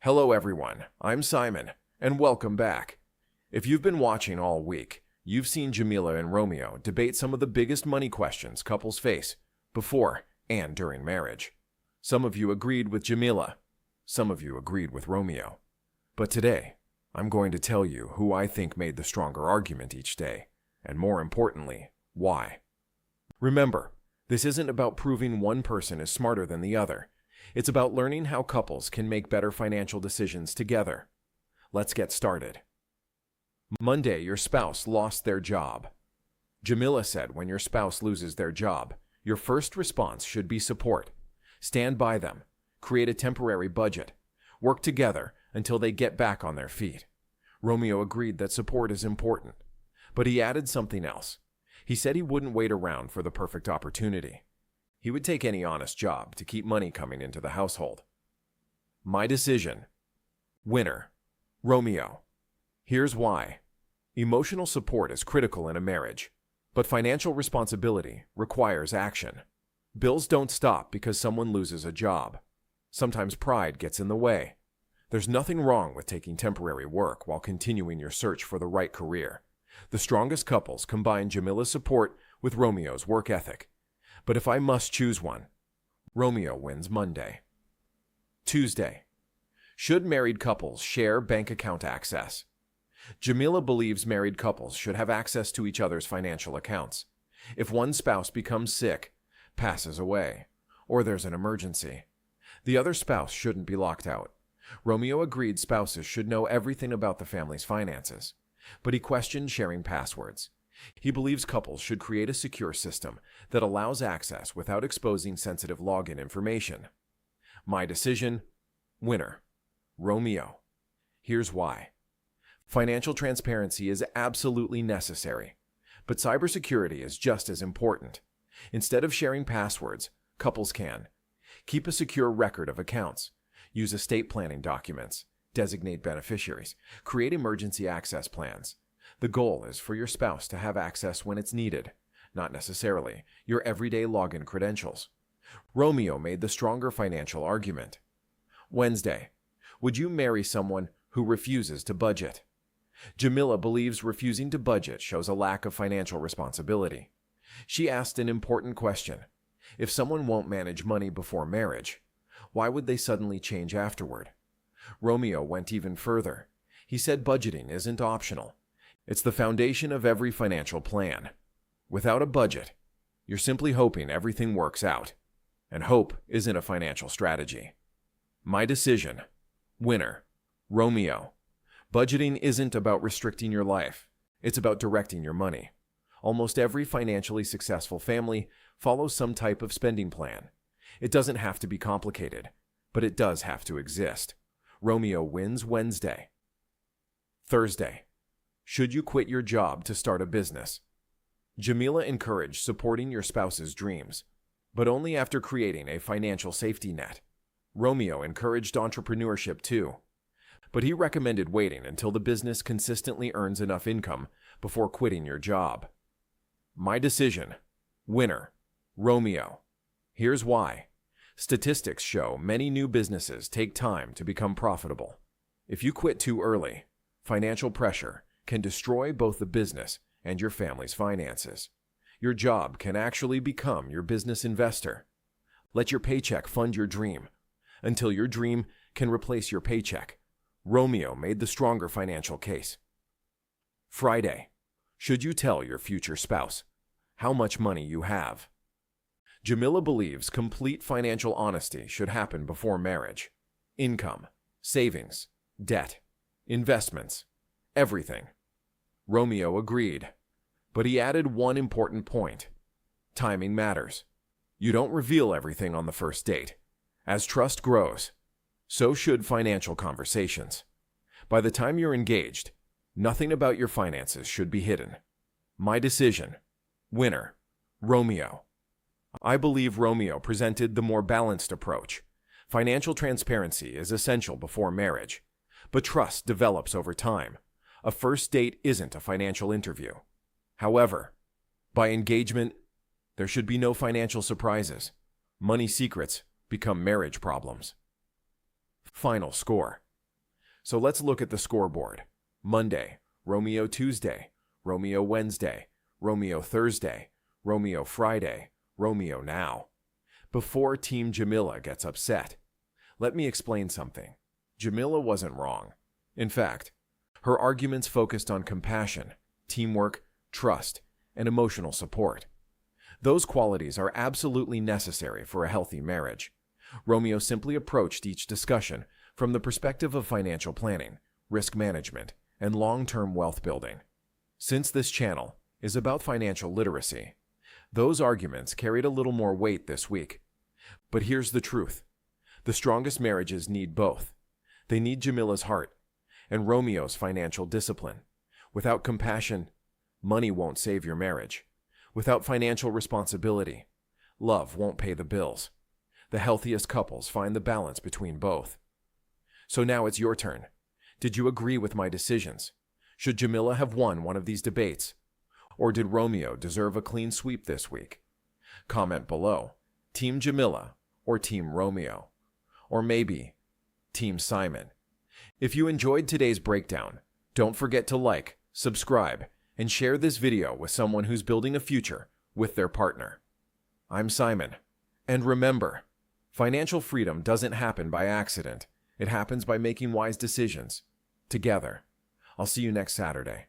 Hello everyone, I'm Simon, and welcome back. If you've been watching all week, you've seen Jamila and Romeo debate some of the biggest money questions couples face before and during marriage. Some of you agreed with Jamila, some of you agreed with Romeo. But today, I'm going to tell you who I think made the stronger argument each day, and more importantly, why. Remember, this isn't about proving one person is smarter than the other. It's about learning how couples can make better financial decisions together. Let's get started. Monday, your spouse lost their job. Jamila said when your spouse loses their job, your first response should be support. Stand by them, create a temporary budget, work together until they get back on their feet. Romeo agreed that support is important, but he added something else. He said he wouldn't wait around for the perfect opportunity. He would take any honest job to keep money coming into the household. My decision. Winner. Romeo. Here's why. Emotional support is critical in a marriage, but financial responsibility requires action. Bills don't stop because someone loses a job. Sometimes pride gets in the way. There's nothing wrong with taking temporary work while continuing your search for the right career. The strongest couples combine Jamila's support with Romeo's work ethic. But if I must choose one, Romeo wins Monday. Tuesday. Should married couples share bank account access? Jamila believes married couples should have access to each other's financial accounts. If one spouse becomes sick, passes away, or there's an emergency, the other spouse shouldn't be locked out. Romeo agreed spouses should know everything about the family's finances, but he questioned sharing passwords. He believes couples should create a secure system that allows access without exposing sensitive login information. My decision. Winner. Romeo. Here's why. Financial transparency is absolutely necessary, but cybersecurity is just as important. Instead of sharing passwords, couples can keep a secure record of accounts, use estate planning documents, designate beneficiaries, create emergency access plans. The goal is for your spouse to have access when it's needed, not necessarily your everyday login credentials. Romeo made the stronger financial argument. Wednesday. Would you marry someone who refuses to budget? Jamila believes refusing to budget shows a lack of financial responsibility. She asked an important question. If someone won't manage money before marriage, why would they suddenly change afterward? Romeo went even further. He said budgeting isn't optional. It's the foundation of every financial plan. Without a budget, you're simply hoping everything works out. And hope isn't a financial strategy. My decision. Winner. Romeo. Budgeting isn't about restricting your life. It's about directing your money. Almost every financially successful family follows some type of spending plan. It doesn't have to be complicated, but it does have to exist. Romeo wins Wednesday. Thursday. Should you quit your job to start a business? Jamila encouraged supporting your spouse's dreams, but only after creating a financial safety net. Romeo encouraged entrepreneurship too, but he recommended waiting until the business consistently earns enough income before quitting your job. My decision. Winner. Romeo. Here's why. Statistics show many new businesses take time to become profitable. If you quit too early, financial pressure can destroy both the business and your family's finances. Your job can actually become your business investor. Let your paycheck fund your dream until your dream can replace your paycheck. Romeo made the stronger financial case. Friday. Should you tell your future spouse how much money you have? Jamila believes complete financial honesty should happen before marriage. Income, savings, debt, investments, everything. Romeo agreed, but he added one important point. Timing matters. You don't reveal everything on the first date. As trust grows, so should financial conversations. By the time you're engaged, nothing about your finances should be hidden. My decision. Winner. Romeo. I believe Romeo presented the more balanced approach. Financial transparency is essential before marriage, but trust develops over time. A first date isn't a financial interview. However, by engagement, there should be no financial surprises. Money secrets become marriage problems. Final score. So let's look at the scoreboard. Monday, Romeo Tuesday, Romeo Wednesday, Romeo Thursday, Romeo Friday, Romeo now. Before Team Jamila gets upset, let me explain something. Jamila wasn't wrong. In fact, her arguments focused on compassion, teamwork, trust, and emotional support. Those qualities are absolutely necessary for a healthy marriage. Romeo simply approached each discussion from the perspective of financial planning, risk management, and long-term wealth building. Since this channel is about financial literacy, those arguments carried a little more weight this week. But here's the truth. The strongest marriages need both. They need Jamila's heart and Romeo's financial discipline. Without compassion, money won't save your marriage. Without financial responsibility, love won't pay the bills. The healthiest couples find the balance between both. So now it's your turn. Did you agree with my decisions? Should Jamila have won one of these debates? Or did Romeo deserve a clean sweep this week? Comment below. Team Jamila or Team Romeo? Or maybe Team Simon? If you enjoyed today's breakdown, don't forget to like, subscribe, and share this video with someone who's building a future with their partner. I'm Simon, and remember, financial freedom doesn't happen by accident. It happens by making wise decisions. Together. I'll see you next Saturday.